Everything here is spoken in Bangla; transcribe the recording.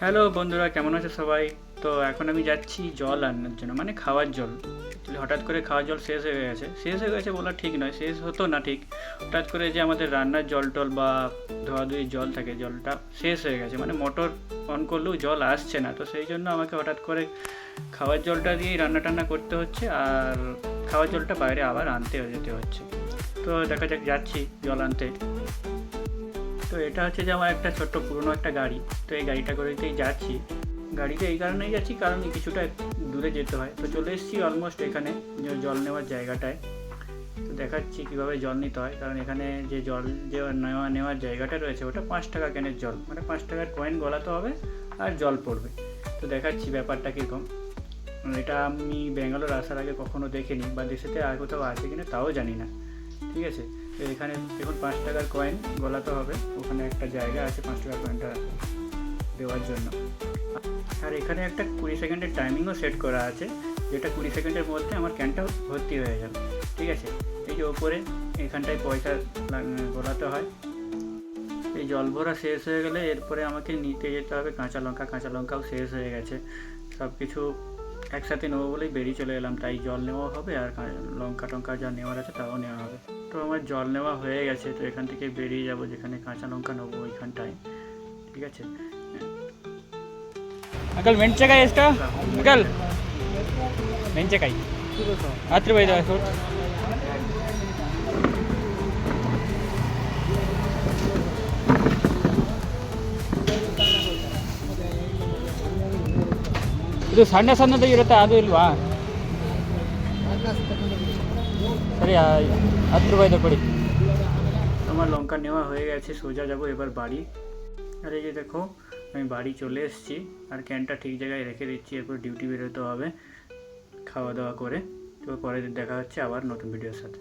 হ্যালো বন্ধুরা, কেমন আছো সবাই? তো এখন আমি যাচ্ছি জল আনার জন্য, মানে খাওয়ার জল। Actually হঠাৎ করে খাওয়ার জল শেষ হয়ে গেছে বলা ঠিক নয়, শেষ হতো না ঠিক। হঠাৎ করে যে আমাদের রান্নার জল টল বা ধোয়াধুয়ির জল থাকে, জলটা শেষ হয়ে গেছে, মানে মোটর অন করলেও জল আসছে না। তো সেই জন্য আমাকে হঠাৎ করে খাওয়ার জলটা দিয়েই রান্না টান্না করতে হচ্ছে, আর খাওয়ার জলটা বাইরে আবার আনতে যেতে হচ্ছে। তো দেখা যাক, যাচ্ছি জল আনতে। তো এটা হচ্ছে যে আমার একটা ছোট্ট পুরনো একটা গাড়ি। তো এই গাড়িটা করেতেই যাচ্ছি। গাড়িতে এই কারণেই যাচ্ছি কারণ কিছুটা দূরে যেতে হয়। তো চলে এসেছি অলমোস্ট এখানে জল নেওয়ার জায়গাটায়। তো দেখাচ্ছি কীভাবে জল নিতে হয়, কারণ এখানে যে জল যে নেওয়ার জায়গাটা রয়েছে ওটা 5 টাকা ক্যানের জল, মানে 5 টাকার কয়েন গলাতে হবে আর জল পড়বে। তো দেখাচ্ছি ব্যাপারটা কীরকম। এটা আমি ব্যাঙ্গালোর আসার আগে কখনো দেখিনি, বা দেশেতে আর কোথাও আছে কিনা তাও জানি না। ঠিক আছে, তো এখানে দেখুন 5 টাকার কয়েন গলাতে হবে, ওখানে একটা জায়গা আছে 5 টাকার কয়েনটা দেওয়ার জন্য। আর এখানে একটা 20 সেকেন্ডের টাইমিংও সেট করা আছে, যেটা 20 সেকেন্ডের মধ্যে আমার ক্যানটা ভর্তি হয়ে যাবে। ঠিক আছে, এই যে ওপরে এখানটায় পয়সা গলাতে হয়। এই জল ভরা শেষ হয়ে গেলে এরপরে আমাকে নিতে যেতে হবে কাঁচা লঙ্কাও শেষ হয়ে গেছে। সব কিছু একসাথে নেবো বলেই বেরিয়ে চলে এলাম, তাই জল নেওয়া হবে আর লঙ্কা টঙ্কা যা নেওয়ার আছে তাও নেওয়া হবে। তো আমার জল নেওয়া হয়ে গেছে, তো এখান থেকে বেরিয়ে যাব, যেখানে কাঁচা লঙ্কা নেবো ওইখানটায়। ঠিক আছে। अंकल ಮೆಣಸಿನಕಾಯಿ ಎಷ್ಟು अंकल ಮೆಣಸಿನಕಾಯಿ 10 ರೂಪಾಯಿ ಇದೆ ಸರ್. ಇದು ಸಣ್ಣ ಸಣ್ಣದು ಇರುತ್ತೆ, ಅದು ಇಲ್ವಾ? ಸರಿ 10 ರೂಪಾಯಿದು ಕೊಡಿ. আমার লঙ্কা নেওয়া হয়ে গেছে, সোজা যাবো এবার বাড়ি। আর এই যে দেখো, আমি বাড়ি চলে এসেছি আর ক্যানটা ঠিক জায়গায় রেখে দিচ্ছি। এরপর ডিউটি বেরোতে হবে খাওয়া দাওয়া করে। তো পরে দেখা হচ্ছে আবার নতুন ভিডিওর সাথে।